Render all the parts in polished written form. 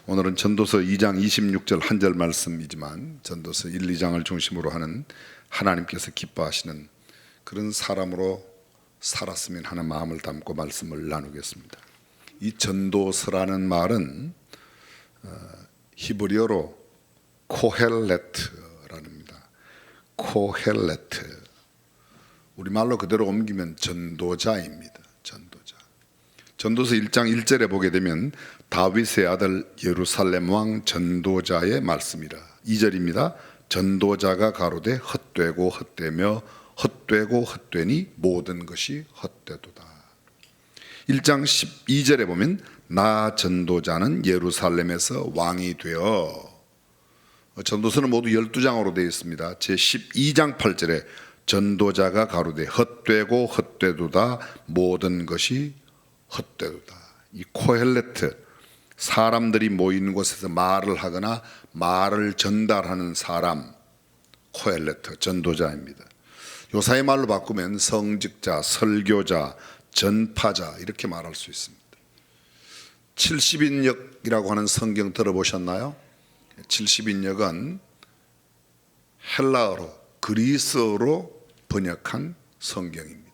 오늘은 전도서 2장 26절 한 절 말씀이지만 전도서 1, 2장을 중심으로 하는 하나님께서 기뻐하시는 그런 사람으로 살았으면 하는 마음을 담고 말씀을 나누겠습니다. 이 전도서라는 말은 히브리어로 코헬레트랍니다. 코헬레트, 우리말로 그대로 옮기면 전도자입니다. 전도서 1장 1절에 보게 되면 다윗의 아들 예루살렘 왕 전도자의 말씀이라. 2절입니다. 전도자가 가로되 헛되고 헛되며 헛되고 헛되니 모든 것이 헛되도다. 1장 12절에 보면 나 전도자는 예루살렘에서 왕이 되어. 전도서는 모두 12장으로 되어 있습니다. 제 12장 8절에 전도자가 가로되 헛되고 헛되도다 모든 것이 헛되도다. 이 코헬레트, 사람들이 모이는 곳에서 말을 하거나 말을 전달하는 사람, 코헬레트, 전도자입니다. 요사의 말로 바꾸면 성직자, 설교자, 전파자 이렇게 말할 수 있습니다. 70인역이라고 하는 성경 들어보셨나요? 70인역은 헬라어로, 그리스어로 번역한 성경입니다.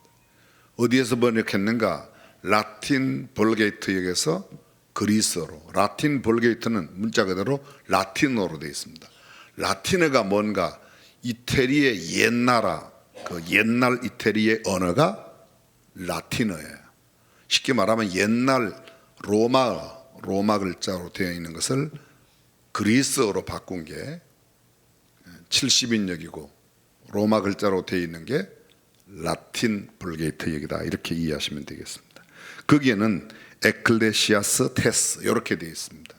어디에서 번역했는가? 라틴 벌게이트역에서 그리스어로. 라틴 벌게이트는 문자 그대로 라틴어로 되어 있습니다. 라틴어가 뭔가? 이태리의 옛나라, 그 옛날 이태리의 언어가 라틴어예요. 쉽게 말하면 옛날 로마어, 로마 글자로 되어 있는 것을 그리스어로 바꾼 게 70인역이고 로마 글자로 되어 있는 게 라틴 벌게이트역이다. 이렇게 이해하시면 되겠습니다. 거기에는 에클레시아스 테스 이렇게 되어 있습니다.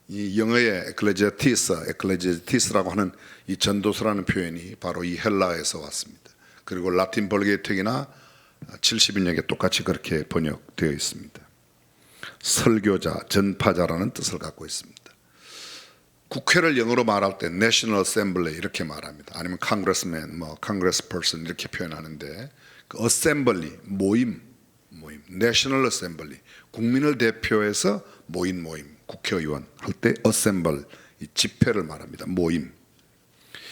이 영어의 에클레지아티스라고 하는 이 전도서라는 표현이 바로 이 헬라에서 왔습니다. 그리고 라틴 벌게이트역이나 70인역에 똑같이 그렇게 번역되어 있습니다. 설교자, 전파자라는 뜻을 갖고 있습니다. 국회를 영어로 말할 때 National Assembly 이렇게 말합니다. 아니면 Congressman, Congressperson 이렇게 표현하는데 그 Assembly, 모임, National Assembly, 국민을 대표해서 모임, 국회의원 할 때 Assemble, 이 집회를 말합니다. 모임.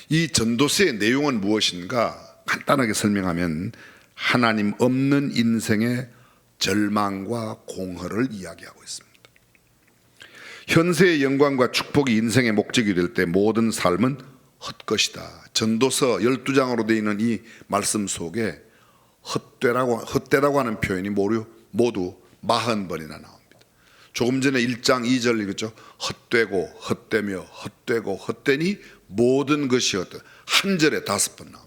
이 전도서의 내용은 무엇인가? 간단하게 설명하면 하나님 없는 인생의 절망과 공허를 이야기하고 있습니다. 현세의 영광과 축복이 인생의 목적이 될 때 모든 삶은 헛것이다. 전도서 12장으로 되어 있는 이 말씀 속에 헛되다고 하는 표현이 모두 40번이나 나옵니다. 조금 전에 1장 2절 읽었죠. 헛되고 헛되며 헛되고 헛되니 모든 것이 헛되다. 한 절에 5번 나옵니다.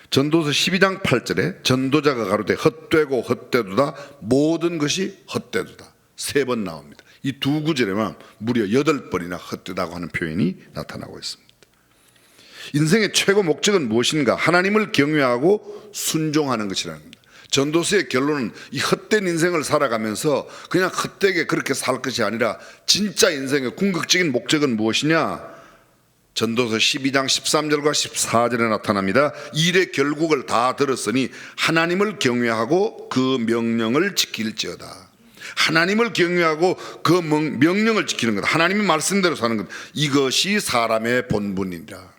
전도서 12장 8절에 전도자가 가로되 헛되고 헛되도다 모든 것이 헛되도다 3번 나옵니다. 이 두 구절에만 무려 8번이나 헛되다고 하는 표현이 나타나고 있습니다. 인생의 최고 목적은 무엇인가? 하나님을 경외하고 순종하는 것이라는 겁니다. 전도서의 결론은 이 헛된 인생을 살아가면서 그냥 헛되게 그렇게 살 것이 아니라 진짜 인생의 궁극적인 목적은 무엇이냐? 전도서 12장 13절과 14절에 나타납니다. 일의 결국을 다 들었으니 하나님을 경외하고 그 명령을 지킬지어다. 하나님을 경외하고 그 명령을 지키는 것, 하나님의 말씀대로 사는 것, 이것이 사람의 본분이라.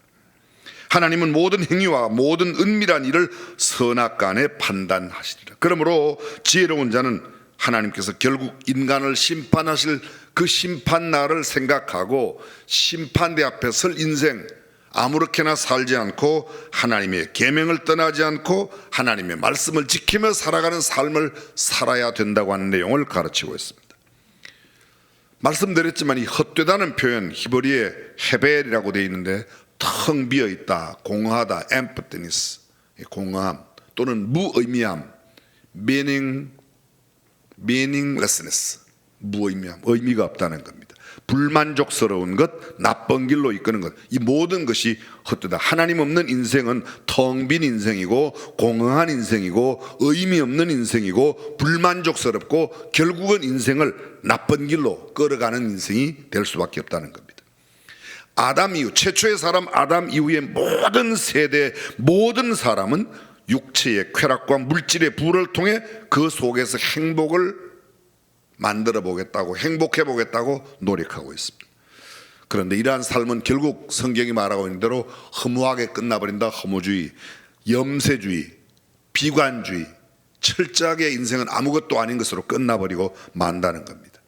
하나님은 모든 행위와 모든 은밀한 일을 선악간에 판단하시리라. 그러므로 지혜로운 자는 하나님께서 결국 인간을 심판하실 그 심판날을 생각하고 심판대 앞에 설 인생 아무렇게나 살지 않고 하나님의 계명을 떠나지 않고 하나님의 말씀을 지키며 살아가는 삶을 살아야 된다고 하는 내용을 가르치고 있습니다. 말씀드렸지만 이 헛되다는 표현 히브리의 헤벨이라고 되어 있는데 텅 비어있다, 공허하다, emptiness, 공허함 또는 무의미함, meaninglessness, 무의미함, 의미가 없다는 겁니다. 불만족스러운 것, 나쁜 길로 이끄는 것, 이 모든 것이 헛되다. 하나님 없는 인생은 텅 빈 인생이고 공허한 인생이고 의미 없는 인생이고 불만족스럽고 결국은 인생을 나쁜 길로 끌어가는 인생이 될 수밖에 없다는 겁니다. 아담 이후, 최초의 사람 아담 이후의 모든 세대, 모든 사람은 육체의 쾌락과 물질의 부를 통해 그 속에서 행복을 만들어 보겠다고, 행복해 보겠다고 노력하고 있습니다. 그런데 이러한 삶은 결국 성경이 말하고 있는 대로 허무하게 끝나버린다. 허무주의, 염세주의, 비관주의, 철저하게 인생은 아무것도 아닌 것으로 끝나버리고 만다는 겁니다.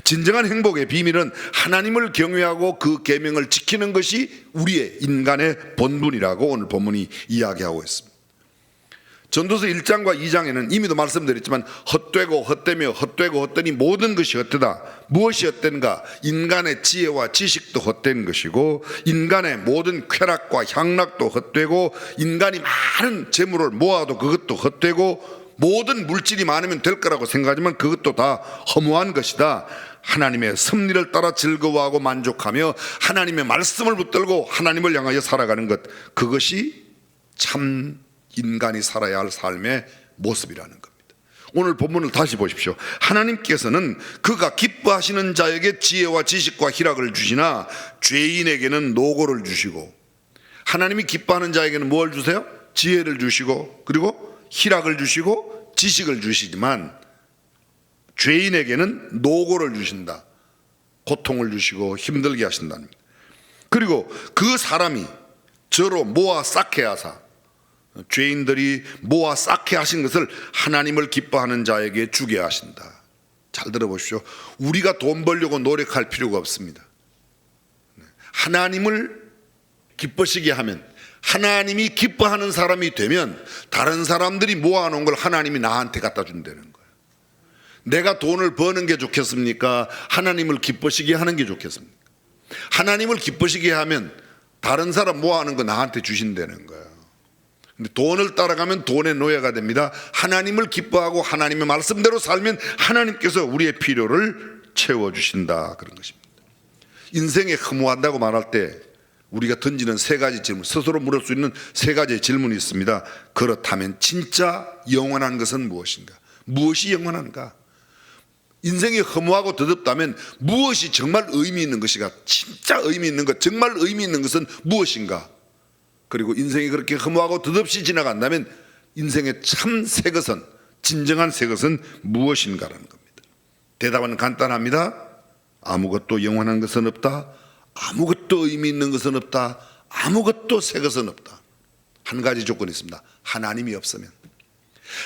진정한 행복의 비밀은 하나님을 경외하고 그 계명을 지키는 것이 우리의 인간의 본분이라고 오늘 본문이 이야기하고 있습니다. 전도서 1장과 2장에는 이미도 말씀드렸지만 헛되고 헛되며 헛되고 헛되니 모든 것이 헛되다. 무엇이 헛된가? 인간의 지혜와 지식도 헛된 것이고 인간의 모든 쾌락과 향락도 헛되고 인간이 많은 재물을 모아도 그것도 헛되고 모든 물질이 많으면 될 거라고 생각하지만 그것도 다 허무한 것이다. 하나님의 섭리를 따라 즐거워하고 만족하며 하나님의 말씀을 붙들고 하나님을 향하여 살아가는 것, 그것이 참 인간이 살아야 할 삶의 모습이라는 겁니다. 오늘 본문을 다시 보십시오. 하나님께서는 그가 기뻐하시는 자에게 지혜와 지식과 희락을 주시나 죄인에게는 노고를 주시고, 하나님이 기뻐하는 자에게는 뭘 주세요? 지혜를 주시고 그리고 희락을 주시고 지식을 주시지만 죄인에게는 노고를 주신다. 고통을 주시고 힘들게 하신다는 겁니다. 그리고 그 사람이 저로 모아 쌓게 하사, 죄인들이 모아 쌓게 하신 것을 하나님을 기뻐하는 자에게 주게 하신다. 잘 들어보십시오. 우리가 돈 벌려고 노력할 필요가 없습니다. 하나님을 기쁘시게 하면, 하나님이 기뻐하는 사람이 되면 다른 사람들이 모아놓은 걸 하나님이 나한테 갖다 준다는 거예요. 내가 돈을 버는 게 좋겠습니까? 하나님을 기쁘시게 하는 게 좋겠습니까? 하나님을 기쁘시게 하면 다른 사람 모아놓은 거 나한테 주신다는 거예요. 근데 돈을 따라가면 돈의 노예가 됩니다. 하나님을 기뻐하고 하나님의 말씀대로 살면 하나님께서 우리의 필요를 채워주신다, 그런 것입니다. 인생에 허무한다고 말할 때 우리가 던지는 세 가지 질문, 스스로 물을 수 있는 세 가지의 질문이 있습니다. 그렇다면 진짜 영원한 것은 무엇인가? 무엇이 영원한가? 인생이 허무하고 더덥다면 무엇이 정말 의미 있는 것인가? 진짜 의미 있는 것, 정말 의미 있는 것은 무엇인가? 그리고 인생이 그렇게 허무하고 덧없이 지나간다면 인생의 참 새 것은, 진정한 새 것은 무엇인가라는 겁니다. 대답은 간단합니다. 아무것도 영원한 것은 없다. 아무것도 의미 있는 것은 없다. 아무것도 새 것은 없다. 한 가지 조건이 있습니다. 하나님이 없으면.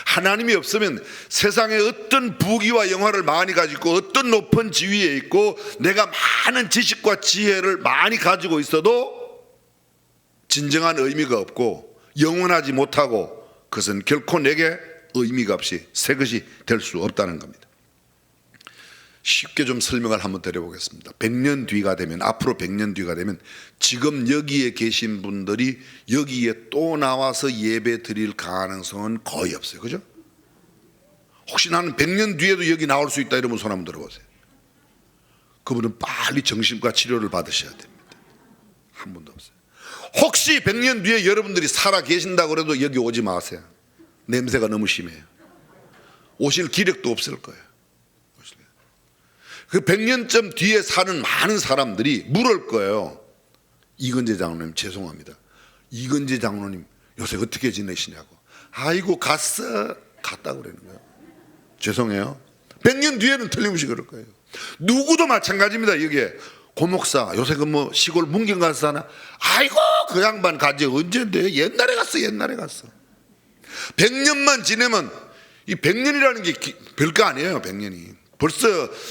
하나님이 없으면 세상에 어떤 부귀와 영화를 많이 가지고 어떤 높은 지위에 있고 내가 많은 지식과 지혜를 많이 가지고 있어도 진정한 의미가 없고 영원하지 못하고 그것은 결코 내게 의미가 없이 새 것이 될 수 없다는 겁니다. 쉽게 좀 설명을 한번 드려보겠습니다. 100년 뒤가 되면, 앞으로 100년 뒤가 되면 지금 여기에 계신 분들이 여기에 또 나와서 예배 드릴 가능성은 거의 없어요. 그죠? 혹시 나는 100년 뒤에도 여기 나올 수 있다 이러면 손 한번 들어보세요. 그분은 빨리 정신과 치료를 받으셔야 됩니다. 한 분도 없어요. 혹시 100년 뒤에 여러분들이 살아 계신다고 해도 여기 오지 마세요. 냄새가 너무 심해요. 오실 기력도 없을 거예요. 그 100년쯤 뒤에 사는 많은 사람들이 물을 거예요. 이건재 장로님 죄송합니다. 이건재 장로님 요새 어떻게 지내시냐고. 아이고 갔다고 그러는 거예요. 죄송해요. 100년 뒤에는 틀림없이 그럴 거예요. 누구도 마찬가지입니다. 여기에 고목사 요새 그 뭐 시골 문경 가서 사나? 아이고 그 양반 가지 언제인데 옛날에 갔어. 100년만 지내면, 이 100년이라는 게 별거 아니에요. 100년이 벌써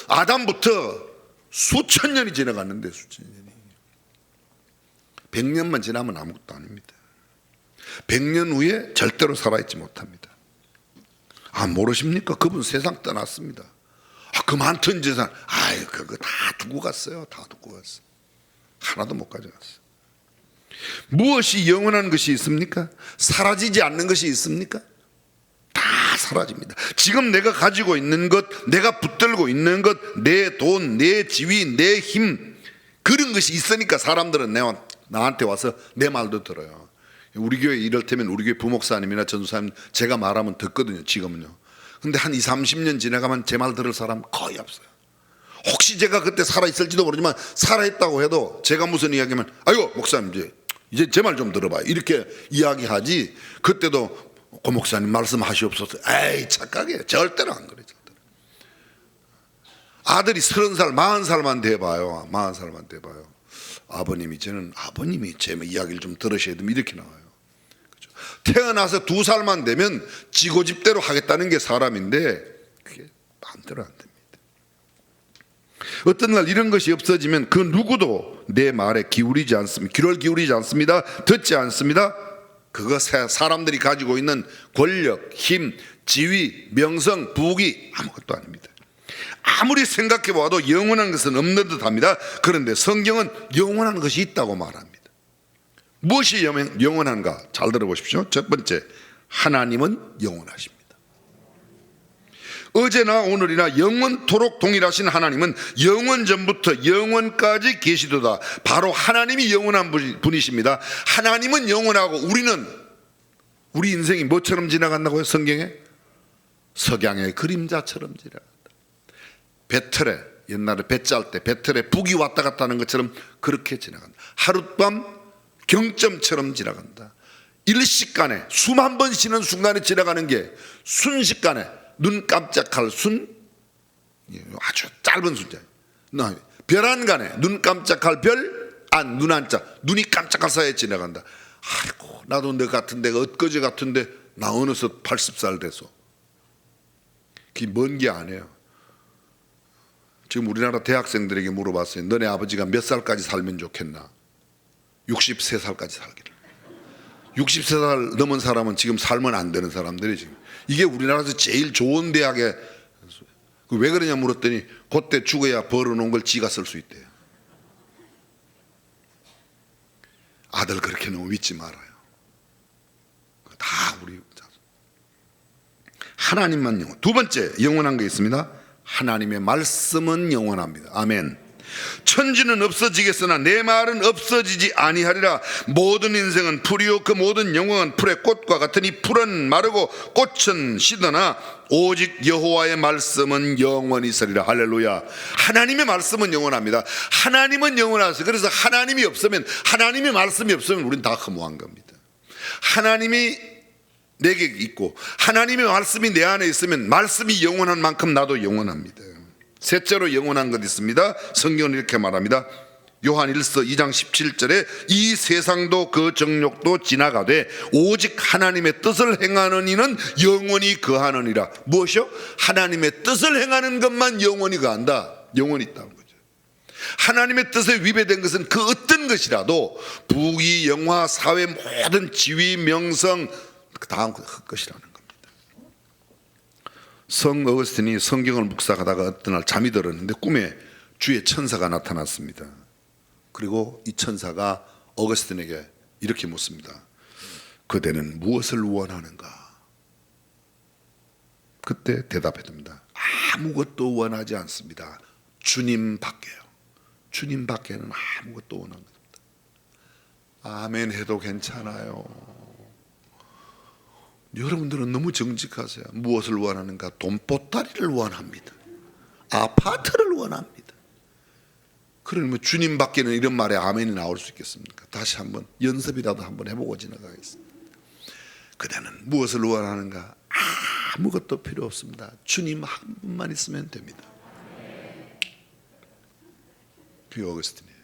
아담부터 수천 년이 지나갔는데, 수천 년이. 100년만 지나면 아무것도 아닙니다. 100년 후에 절대로 살아있지 못합니다. 아, 모르십니까? 그분 세상 떠났습니다. 아, 그 많던 재산, 아유, 그거 다 두고 갔어요. 다 두고 갔어요. 하나도 못 가져갔어요. 무엇이 영원한 것이 있습니까? 사라지지 않는 것이 있습니까? 다 사라집니다. 지금 내가 가지고 있는 것, 내가 붙들고 있는 것, 내 돈, 내 지위, 내 힘, 그런 것이 있으니까 사람들은 나한테 와서 내 말도 들어요. 우리 교회 이럴테면 우리 교회 부목사님이나 전도사님 제가 말하면 듣거든요. 지금은요. 근데 한 20, 30년 지나가면 제 말 들을 사람 거의 없어요. 혹시 제가 그때 살아있을지도 모르지만 살아있다고 해도 제가 무슨 이야기하면 아이고 목사님 이제 제 말 좀 들어봐요. 이렇게 이야기하지, 그때도 고 목사님 말씀하시옵소서. 에이 착각이에요. 절대로 안 그래요. 아들이 30살, 40살만 돼봐요. 40살만 돼봐요. 아버님이 제 이야기를 좀 들으셔야 됩니다. 이렇게 나와요. 그렇죠? 태어나서 2살만 되면 지고집대로 하겠다는 게 사람인데 그게 마음대로 안 됩니다. 어떤 날 이런 것이 없어지면 그 누구도 내 말에 기울이지 않습니다. 귀를 기울이지 않습니다. 듣지 않습니다. 그거 사람들이 가지고 있는 권력, 힘, 지위, 명성, 부귀 아무것도 아닙니다. 아무리 생각해 봐도 영원한 것은 없는 듯 합니다. 그런데 성경은 영원한 것이 있다고 말합니다. 무엇이 영원한가? 잘 들어보십시오. 첫 번째, 하나님은 영원하십니다. 어제나 오늘이나 영원토록 동일하신 하나님은 영원 전부터 영원까지 계시도다. 바로 하나님이 영원한 분이십니다. 하나님은 영원하고 우리 인생이 뭐처럼 지나간다고요? 성경에? 석양의 그림자처럼 지나간다. 배틀에, 옛날에 배 짤 때 배틀에 북이 왔다 갔다 하는 것처럼 그렇게 지나간다. 하룻밤 경점처럼 지나간다. 일시간에 숨 한 번 쉬는 순간에 지나가는 게 순식간에 눈 깜짝할 아주 짧은 순간. 별 안간에 눈 깜짝할 눈 한자 눈이 깜짝할 사이에 지나간다. 아이고 나도 너 같은 데가 엊그제 같은데 나 어느덧 80살 돼서. 그게 먼 게 아니에요. 지금 우리나라 대학생들에게 물어봤어요. 너네 아버지가 몇 살까지 살면 좋겠나? 63살까지 살기를. 60살 넘은 사람은 지금 살면 안 되는 사람들이 지금. 이게 우리나라에서 제일 좋은 대학에 왜 그러냐 물었더니 그때 죽어야 벌어놓은 걸 지가 쓸 수 있대요. 아들 그렇게 너무 믿지 말아요. 다 우리 하나님만 영원. 두 번째 영원한 게 있습니다. 하나님의 말씀은 영원합니다. 아멘. 천지는 없어지겠으나 내 말은 없어지지 아니하리라. 모든 인생은 풀이요 그 모든 영광은 풀의 꽃과 같으니 풀은 마르고 꽃은 시드나 오직 여호와의 말씀은 영원히 있으리라. 할렐루야. 하나님의 말씀은 영원합니다. 하나님은 영원하세요. 그래서 하나님이 없으면, 하나님의 말씀이 없으면 우리는 다 허무한 겁니다. 하나님이 내게 있고 하나님의 말씀이 내 안에 있으면 말씀이 영원한 만큼 나도 영원합니다. 셋째로 영원한 것 있습니다. 성경은 이렇게 말합니다. 요한 1서 2장 17절에 이 세상도 그 정욕도 지나가되 오직 하나님의 뜻을 행하는 이는 영원히 거하느니라. 무엇이요? 하나님의 뜻을 행하는 것만 영원히 거한다. 영원히 있다는 거죠. 하나님의 뜻에 위배된 것은 그 어떤 것이라도 부귀 영화 사회 모든 지위 명성 그 다음 헛것이라는 겁니다. 성 어거스틴이 성경을 묵상하다가 어떤 날 잠이 들었는데 꿈에 주의 천사가 나타났습니다. 그리고 이 천사가 어거스틴에게 이렇게 묻습니다. 그대는 무엇을 원하는가? 그때 대답했습니다. 아무것도 원하지 않습니다. 주님 밖에요. 주님 밖에는 아무것도 원하는 겁니다. 아멘 해도 괜찮아요. 여러분들은 너무 정직하세요. 무엇을 원하는가? 돈보따리를 원합니다. 아파트를 원합니다. 그러면 주님 밖에는 이런 말에 아멘이 나올 수 있겠습니까? 다시 한번 연습이라도 한번 해보고 지나가겠습니다. 그대는 무엇을 원하는가? 아무것도 필요 없습니다. 주님 한 분만 있으면 됩니다. 그게 어거스틴이에요.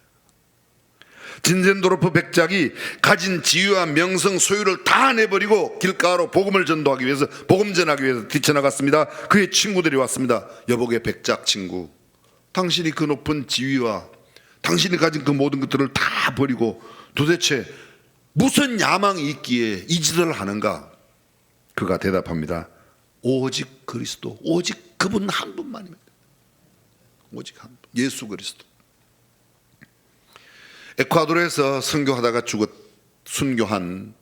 진젠도르프 백작이 가진 지위와 명성 소유를 다 내버리고 길가로 복음을 전도하기 위해서, 복음 전하기 위해서 뛰쳐나갔습니다. 그의 친구들이 왔습니다. 여보게 백작 친구, 당신이 그 높은 지위와 당신이 가진 그 모든 것들을 다 버리고 도대체 무슨 야망이 있기에 이 짓을 하는가? 그가 대답합니다. 오직 그리스도, 오직 그분 한 분만입니다. 오직 한 분, 예수 그리스도. 에콰도르에서 선교하다가 순교한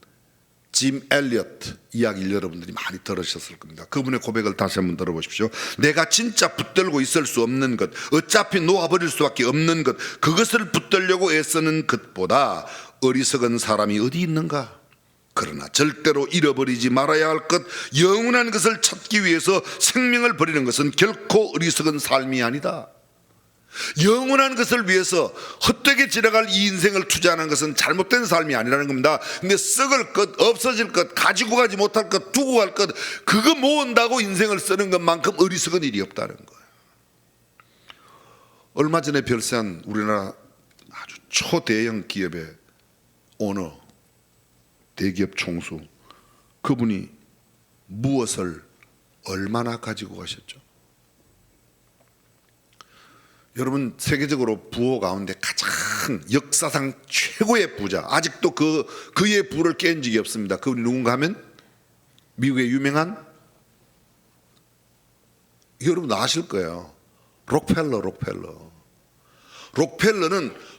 짐 엘리엇 이야기를 여러분들이 많이 들으셨을 겁니다. 그분의 고백을 다시 한번 들어보십시오. 내가 진짜 붙들고 있을 수 없는 것, 어차피 놓아버릴 수밖에 없는 것, 그것을 붙들려고 애쓰는 것보다 어리석은 사람이 어디 있는가? 그러나 절대로 잃어버리지 말아야 할 것, 영원한 것을 찾기 위해서 생명을 버리는 것은 결코 어리석은 삶이 아니다. 영원한 것을 위해서 헛되게 지나갈 이 인생을 투자하는 것은 잘못된 삶이 아니라는 겁니다. 근데 썩을 것, 없어질 것, 가지고 가지 못할 것, 두고 갈 것, 그거 모은다고 인생을 쓰는 것만큼 어리석은 일이 없다는 거예요. 얼마 전에 별세한 우리나라 아주 초대형 기업의 오너, 대기업 총수, 그분이 무엇을 얼마나 가지고 가셨죠? 여러분, 세계적으로 부호 가운데 가장 역사상 최고의 부자, 아직도 그의 부를 깬 적이 없습니다. 그분이 누군가 하면 미국의 유명한, 여러분 아실 거예요, 록펠러는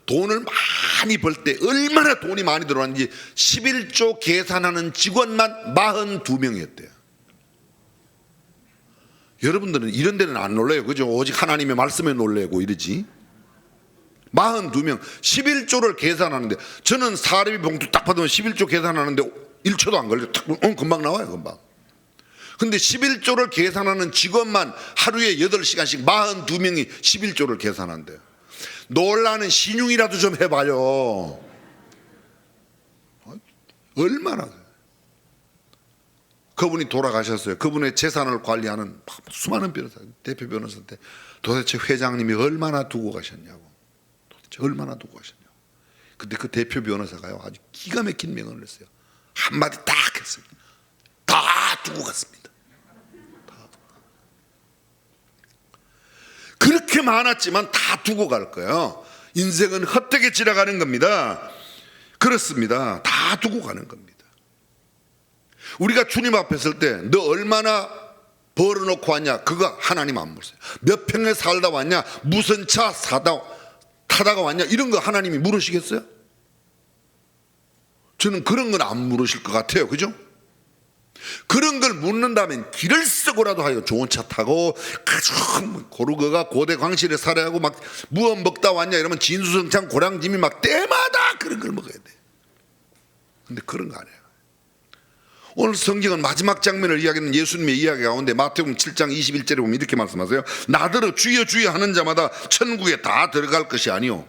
돈을 많이 벌 때 얼마나 돈이 많이 들어왔는지 11조 계산하는 직원만 42명이었대요. 여러분들은 이런 데는 안 놀래요, 그죠? 오직 하나님의 말씀에 놀래고 이러지. 42명 11조를 계산하는데, 저는 사례비 봉투 딱 받으면 11조 계산하는데 1초도 안 걸려요. 금방 나와요, 금방. 근데 11조를 계산하는 직원만 하루에 8시간씩 42명이 11조를 계산한대요. 놀라는 신용이라도 좀 해봐요. 얼마나. 그분이 돌아가셨어요. 그분의 재산을 관리하는 수많은 변호사, 대표 변호사한테 도대체 회장님이 얼마나 두고 가셨냐고. 근데 그 대표 변호사가요, 아주 기가 막힌 명언을 했어요. 한마디 딱 했어요. 다 두고 갔습니다. 그렇게 많았지만 다 두고 갈 거예요. 인생은 헛되게 지나가는 겁니다. 그렇습니다. 다 두고 가는 겁니다. 우리가 주님 앞에 설 때 너 얼마나 벌어놓고 왔냐, 그거 하나님 안 물으세요. 몇 평에 살다 왔냐, 무슨 차 타다가 왔냐, 이런 거 하나님이 물으시겠어요? 저는 그런 건 안 물으실 것 같아요, 그죠? 그런 걸 묻는다면 길을 쓰고라도 하여 좋은 차 타고 아주 고르거가 고대 광실에 살아야 하고 막 무엇 먹다 왔냐 이러면 진수성찬 고량짐이 막 때마다 그런 걸 먹어야 돼. 근데 그런 거 아니에요. 오늘 성경은 마지막 장면을 이야기하는 예수님의 이야기 가운데 마태복음 7장 21절에 보면 이렇게 말씀하세요. 나더러 주여 주여 하는 자마다 천국에 다 들어갈 것이 아니요,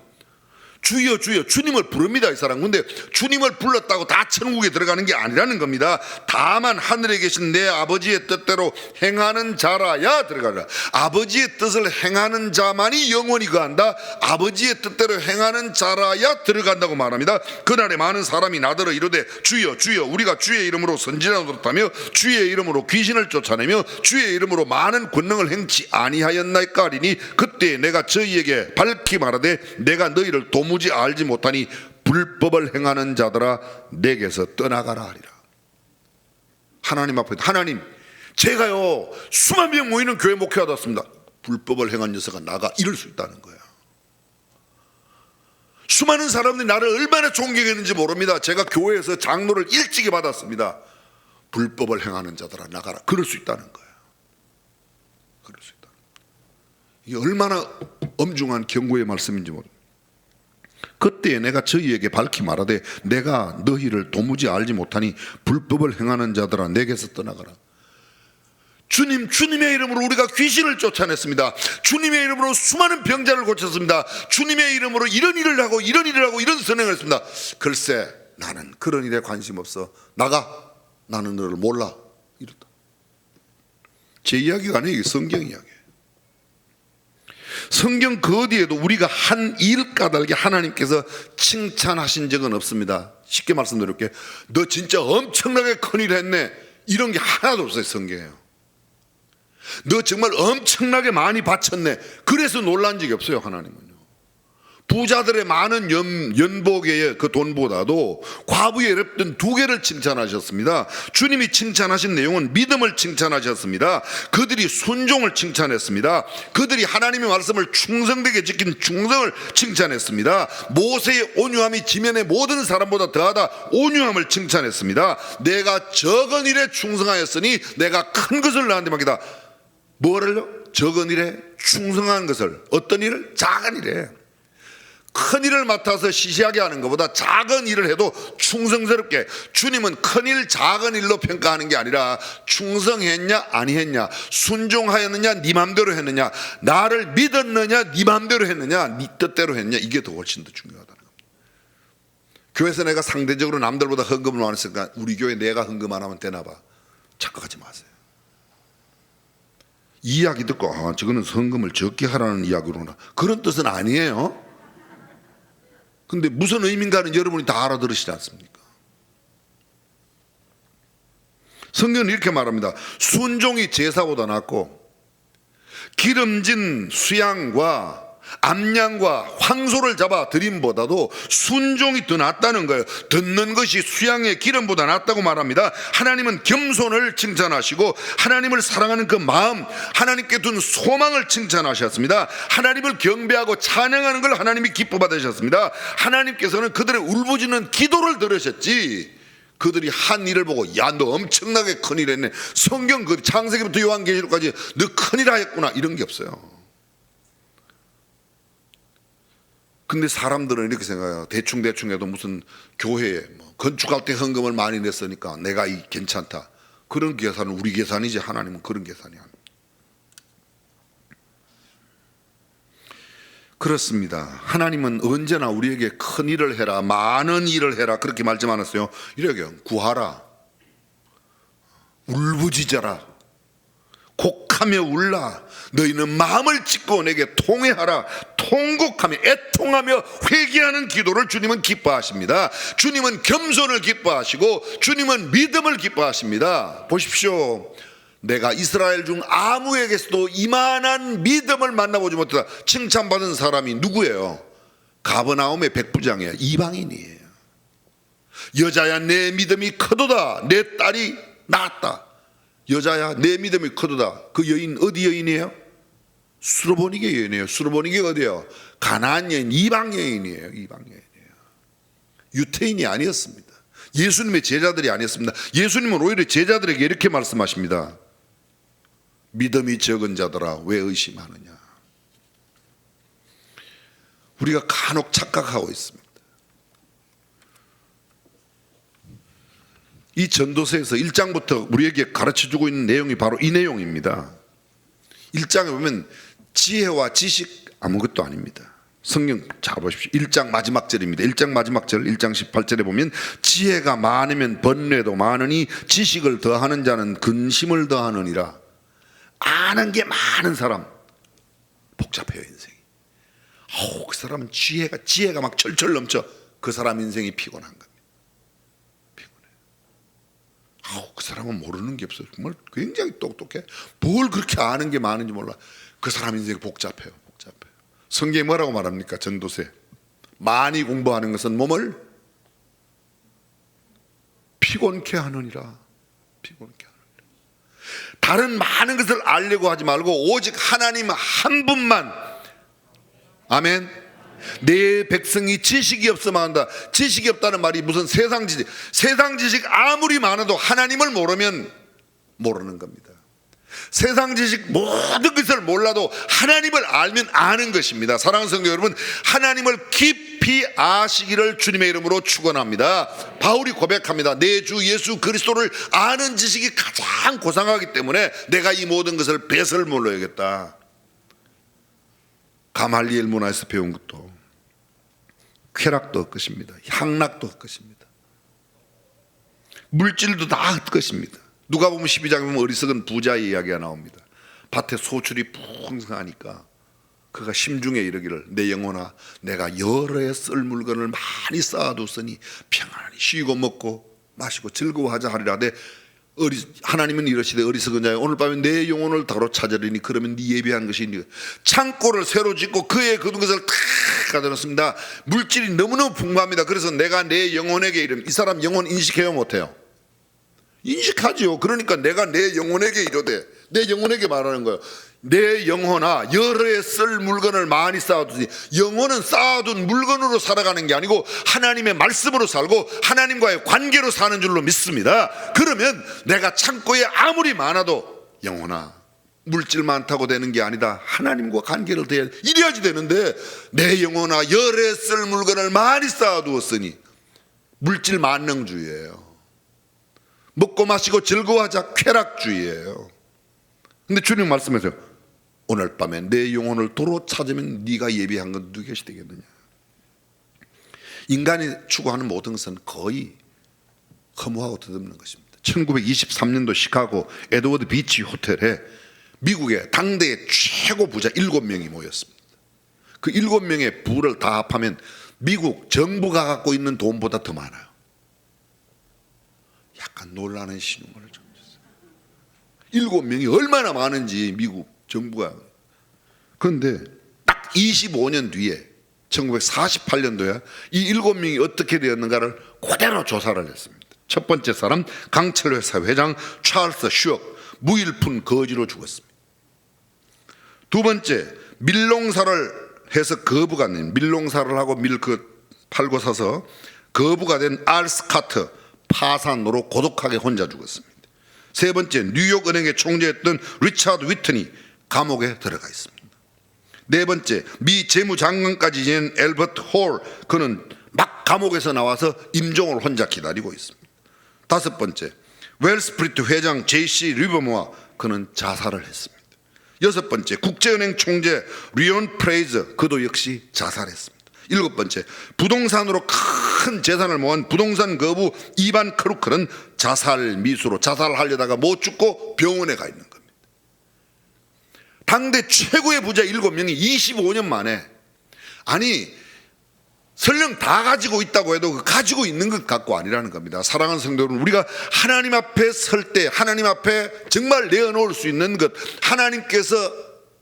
주여 주여, 주님을 부릅니다, 이 사람. 근데 주님을 불렀다고 다 천국에 들어가는 게 아니라는 겁니다. 다만 하늘에 계신 내 아버지의 뜻대로 행하는 자라야 들어가라. 아버지의 뜻을 행하는 자만이 영원히 거한다. 아버지의 뜻대로 행하는 자라야 들어간다고 말합니다. 그날에 많은 사람이 나더러 이르되 주여 주여, 우리가 주의 이름으로 선지자를 들었다며 주의 이름으로 귀신을 쫓아내며 주의 이름으로 많은 권능을 행치 아니하였나이까 하리니 그때 내가 저희에게 밝히 말하되 내가 너희를 도무지 알지 못하니 불법을 행하는 자들아 내게서 떠나가라 하리라. 하나님 앞에, 하나님 제가요 수만 명 모이는 교회 목회하다 왔습니다. 불법을 행한 녀석아 나가, 이럴 수 있다는 거야. 수많은 사람들이 나를 얼마나 존경했는지 모릅니다. 제가 교회에서 장로를 일찍이 받았습니다. 불법을 행하는 자들아 나가라, 그럴 수 있다는 거야. 그럴 수 있다. 이게 얼마나 엄중한 경고의 말씀인지 모릅니다. 그때 내가 저희에게 밝히 말하되 내가 너희를 도무지 알지 못하니 불법을 행하는 자들아 내게서 떠나가라. 주님의 이름으로 우리가 귀신을 쫓아냈습니다. 주님의 이름으로 수많은 병자를 고쳤습니다. 주님의 이름으로 이런 일을 하고 이런 일을 하고 이런 선행을 했습니다. 글쎄 나는 그런 일에 관심 없어, 나가, 나는 너를 몰라, 이렇다. 제 이야기가 아니에요, 성경 이야기예요. 성경 그 어디에도 우리가 한 일 까닭에 하나님께서 칭찬하신 적은 없습니다. 쉽게 말씀드릴게요. 너 진짜 엄청나게 큰일 했네, 이런 게 하나도 없어요, 성경에요. 너 정말 엄청나게 많이 바쳤네, 그래서 놀란 적이 없어요, 하나님은요. 부자들의 많은 연복의 그 돈보다도 과부의 어렵던 2개를 칭찬하셨습니다. 주님이 칭찬하신 내용은 믿음을 칭찬하셨습니다. 그들이 순종을 칭찬했습니다. 그들이 하나님의 말씀을 충성되게 지킨 충성을 칭찬했습니다. 모세의 온유함이 지면의 모든 사람보다 더하다, 온유함을 칭찬했습니다. 내가 적은 일에 충성하였으니 내가 큰 것을 너한테 맡기다. 뭐를요? 적은 일에 충성한 것을. 어떤 일을? 작은 일에. 큰 일을 맡아서 시시하게 하는 것보다 작은 일을 해도 충성스럽게. 주님은 큰 일 작은 일로 평가하는 게 아니라 충성했냐 아니했냐, 순종하였느냐 네 맘대로 했느냐, 나를 믿었느냐 네 맘대로 했느냐, 네 뜻대로 했느냐, 이게 더 훨씬 더 중요하다는 겁니다. 교회에서 내가 상대적으로 남들보다 헌금을 많이 했으니까 우리 교회 내가 헌금 안 하면 되나 봐, 착각하지 마세요. 이 이야기 듣고 저거는 헌금을 적게 하라는 이야기로나 그런 뜻은 아니에요. 근데 무슨 의미인가는 여러분이 다 알아들으시지 않습니까? 성경은 이렇게 말합니다. 순종이 제사보다 낫고 기름진 수양과 암양과 황소를 잡아 드림보다도 순종이 더 낫다는 거예요. 듣는 것이 수양의 기름보다 낫다고 말합니다. 하나님은 겸손을 칭찬하시고 하나님을 사랑하는 그 마음, 하나님께 둔 소망을 칭찬하셨습니다. 하나님을 경배하고 찬양하는 걸 하나님이 기뻐 받으셨습니다. 하나님께서는 그들의 울부짖는 기도를 들으셨지, 그들이 한 일을 보고 야 너 엄청나게 큰일 했네, 성경 그 창세기부터 요한계시록까지 너 큰일 하였구나, 이런 게 없어요. 근데 사람들은 이렇게 생각해요. 대충 해도 무슨 교회에 건축할 때 헌금을 많이 냈으니까 내가 괜찮다. 그런 계산은 우리 계산이지 하나님은 그런 계산이 아닙니다. 그렇습니다. 하나님은 언제나 우리에게 큰 일을 해라, 많은 일을 해라 그렇게 말씀 안 했어요. 이렇게 구하라, 울부짖어라, 곡하며 울라, 너희는 마음을 찢고 내게 통회하라, 통곡하며 애통하며 회개하는 기도를 주님은 기뻐하십니다. 주님은 겸손을 기뻐하시고 주님은 믿음을 기뻐하십니다. 보십시오, 내가 이스라엘 중 아무에게서도 이만한 믿음을 만나보지 못했다 칭찬받은 사람이 누구예요? 가버나움의 백부장이에요. 이방인이에요. 여자야 내 믿음이 크도다, 내 딸이 낳았다. 여자야 내 믿음이 크도다. 그 여인 어디 여인이에요? 수르보니게 여인이에요. 수르보니게 어디예요? 가나안 여인, 이방 여인이에요. 이방 여인이에요. 유태인이 아니었습니다. 예수님의 제자들이 아니었습니다. 예수님은 오히려 제자들에게 이렇게 말씀하십니다. 믿음이 적은 자들아 왜 의심하느냐. 우리가 간혹 착각하고 있습니다. 이 전도서에서 1장부터 우리에게 가르쳐주고 있는 내용이 바로 이 내용입니다. 1장에 보면 지혜와 지식 아무것도 아닙니다. 성경 잘 보십시오. 1장 마지막 절입니다. 1장 마지막 절 1장 18절에 보면 지혜가 많으면 번뇌도 많으니 지식을 더하는 자는 근심을 더하느니라. 아는 게 많은 사람 복잡해요 인생이. 그 사람은 지혜가 막 철철 넘쳐. 그 사람 인생이 피곤한 겁니다. 그 사람은 모르는 게 없어요. 정말 굉장히 똑똑해. 뭘 그렇게 아는 게 많은지 몰라. 그 사람 인생이 복잡해요. 성경이 뭐라고 말합니까? 전도서에 많이 공부하는 것은 몸을 피곤케 하느니라. 다른 많은 것을 알려고 하지 말고 오직 하나님 한 분만. 아멘. 내 백성이 지식이 없으면 한다. 지식이 없다는 말이 무슨 세상 지식 아무리 많아도 하나님을 모르면 모르는 겁니다. 세상 지식 모든 것을 몰라도 하나님을 알면 아는 것입니다. 사랑하는 성도 여러분, 하나님을 깊이 아시기를 주님의 이름으로 축원합니다. 바울이 고백합니다. 내 주 예수 그리스도를 아는 지식이 가장 고상하기 때문에 내가 이 모든 것을 배설물러야겠다. 가말리엘 문화에서 배운 것도 쾌락도 헛것입니다. 향락도 헛것입니다. 물질도 다 헛것입니다. 누가 보면 12장에 보면 어리석은 부자의 이야기가 나옵니다. 밭에 소출이 풍성하니까 그가 심중에 이르기를 내 영혼아 내가 여러 해 쓸 물건을 많이 쌓아뒀으니 평안히 쉬고 먹고 마시고 즐거워하자 하리라. 하나님은 이러시되 어리석은 자여 오늘 밤에 내 영혼을 다로 찾으리니 그러면 네 예비한 것이 창고를 새로 짓고 그의 거둔 것을 다 가져놓습니다. 물질이 너무너무 풍부합니다. 그래서 내가 내 영혼에게 이름. 이 사람 영혼 인식해요 못해요? 인식하지요. 그러니까 내가 내 영혼에게 이르되, 내 영혼에게 말하는 거예요. 내 영혼아 여러 해 쓸 물건을 많이 쌓아두지. 영혼은 쌓아둔 물건으로 살아가는 게 아니고 하나님의 말씀으로 살고 하나님과의 관계로 사는 줄로 믿습니다. 그러면 내가 창고에 아무리 많아도 영혼아 물질 많다고 되는 게 아니다. 하나님과 관계를 대해 이래야지 되는데 내 영혼아 여러 해 쓸 물건을 많이 쌓아두었으니 물질 만능주의예요. 먹고 마시고 즐거워하자 쾌락주의예요. 근데 주님 말씀하세요. 오늘 밤에 내 영혼을 도로 찾으면 네가 예비한 건 누구 것이 되겠느냐. 인간이 추구하는 모든 것은 거의 허무하고 덧없는 것입니다. 1923년도 시카고 에드워드 비치 호텔에 미국의 당대의 최고 부자 7명이 모였습니다. 그 7명의 부를 다 합하면 미국 정부가 갖고 있는 돈보다 더 많아요. 약간 놀라는 신용을 좀 줬어요. 7명이 얼마나 많은지 미국 정부가. 그런데 딱 25년 뒤에 1948년도에 이 7명이 어떻게 되었는가를 그대로 조사를 했습니다. 첫 번째 사람 강철 회사 회장 찰스 슈억, 무일푼 거지로 죽었습니다. 두 번째, 밀농사를 해서 거부가 된, 밀농사를 하고 밀 팔고 사서 거부가 된 알 스카트, 파산으로 고독하게 혼자 죽었습니다. 세 번째, 뉴욕 은행의 총재였던 리차드 위트니 감옥에 들어가 있습니다. 네 번째, 미 재무장관까지 지낸 엘버트 홀, 그는 막 감옥에서 나와서 임종을 혼자 기다리고 있습니다. 다섯 번째, 웰스프리트 회장 J.C. 리버모어, 그는 자살을 했습니다. 여섯 번째, 국제은행 총재 리온 프레이저, 그도 역시 자살했습니다. 일곱 번째, 부동산으로 큰 재산을 모은 부동산 거부 이반 크루크는 자살 미수로 자살하려다가 못 죽고 병원에 가 있는 겁니다. 당대 최고의 부자 7명이 25년 만에, 아니 설령 다 가지고 있다고 해도 가지고 있는 것 갖고 아니라는 겁니다. 사랑하는 성도 여러분, 우리가 하나님 앞에 설 때 하나님 앞에 정말 내어놓을 수 있는 것, 하나님께서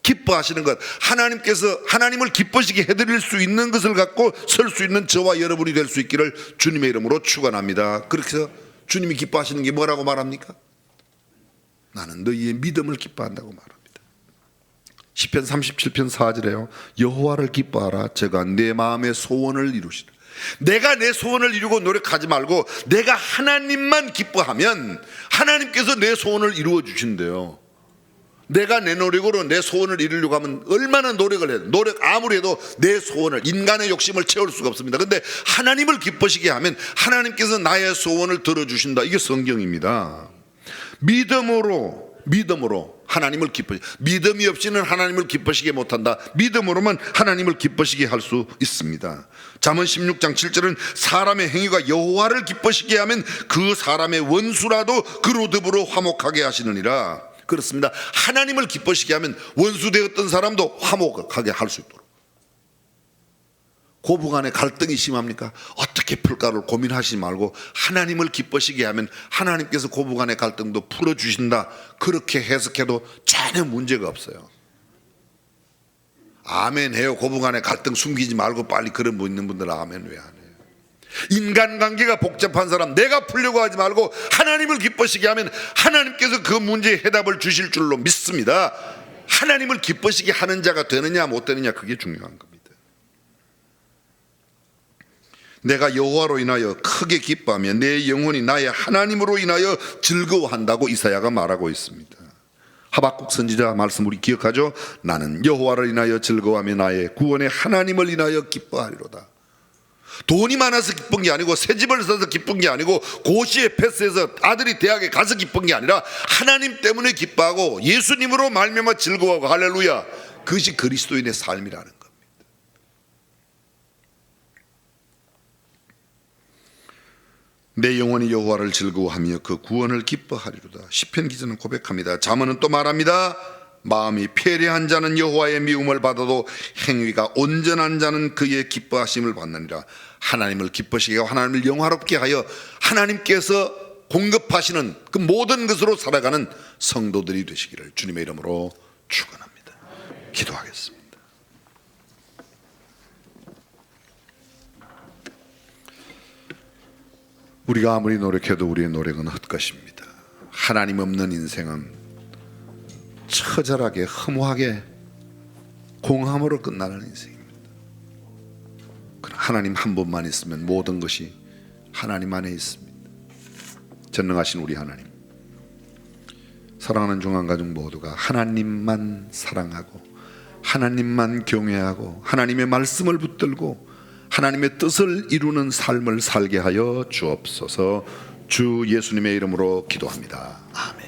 기뻐하시는 것, 하나님께서 하나님을 기뻐시게 해드릴 수 있는 것을 갖고 설 수 있는 저와 여러분이 될 수 있기를 주님의 이름으로 축원합니다. 그렇게 해서 주님이 기뻐하시는 게 뭐라고 말합니까? 나는 너희의 믿음을 기뻐한다고 말합니다. 시편 37편 4절에요. 여호와를 기뻐하라. 저가 내 마음의 소원을 이루시라. 내가 내 소원을 이루고 노력하지 말고 내가 하나님만 기뻐하면 하나님께서 내 소원을 이루어 주신대요. 내가 내 노력으로 내 소원을 이루려고 하면 얼마나 노력을 해도, 노력 아무리 해도 내 소원을, 인간의 욕심을 채울 수가 없습니다. 그런데 하나님을 기뻐시게 하면 하나님께서 나의 소원을 들어주신다. 이게 성경입니다. 믿음으로 하나님을 기뻐시게, 믿음이 없이는 하나님을 기뻐시게 못한다. 믿음으로만 하나님을 기뻐시게 할 수 있습니다. 잠언 16장 7절은 사람의 행위가 여호와를 기뻐시게 하면 그 사람의 원수라도 그로 더불어 화목하게 하시느니라. 그렇습니다. 하나님을 기뻐시게 하면 원수 되었던 사람도 화목하게 할 수 있도록. 고부간에 갈등이 심합니까? 어떻게 풀까를 고민하시지 말고 하나님을 기뻐시게 하면 하나님께서 고부간의 갈등도 풀어주신다. 그렇게 해석해도 전혀 문제가 없어요. 아멘 해요. 고부간의 갈등 숨기지 말고 빨리 그런 분 있는 분들 아멘 왜 안 해요? 인간관계가 복잡한 사람, 내가 풀려고 하지 말고 하나님을 기뻐시게 하면 하나님께서 그 문제에 해답을 주실 줄로 믿습니다. 하나님을 기뻐시게 하는 자가 되느냐 못 되느냐, 그게 중요한 겁니다. 내가 여호와로 인하여 크게 기뻐하며 내 영혼이 나의 하나님으로 인하여 즐거워한다고 이사야가 말하고 있습니다. 하박국 선지자 말씀 우리 기억하죠? 나는 여호와를 인하여 즐거워하며 나의 구원의 하나님을 인하여 기뻐하리로다. 돈이 많아서 기쁜 게 아니고 새집을 사서 기쁜 게 아니고 고시에 패스해서 아들이 대학에 가서 기쁜 게 아니라 하나님 때문에 기뻐하고 예수님으로 말미암아 즐거워하고, 할렐루야, 그것이 그리스도인의 삶이라는 겁니다. 내 영혼이 여호와를 즐거워하며 그 구원을 기뻐하리로다. 시편 기자는 고백합니다. 잠언은 또 말합니다. 마음이 패례한 자는 여호와의 미움을 받아도 행위가 온전한 자는 그의 기뻐하심을 받느니라. 하나님을 기뻐시게 하고 하나님을 영화롭게 하여 하나님께서 공급하시는 그 모든 것으로 살아가는 성도들이 되시기를 주님의 이름으로 축원합니다. 기도하겠습니다. 우리가 아무리 노력해도 우리의 노력은 헛것입니다. 하나님 없는 인생은 처절하게 허무하게 공허함으로 끝나는 인생입니다. 그러나 하나님 한 분만 있으면 모든 것이 하나님 안에 있습니다. 전능하신 우리 하나님, 사랑하는 중앙가족 모두가 하나님만 사랑하고 하나님만 경외하고 하나님의 말씀을 붙들고 하나님의 뜻을 이루는 삶을 살게 하여 주옵소서. 주 예수님의 이름으로 기도합니다. 아멘.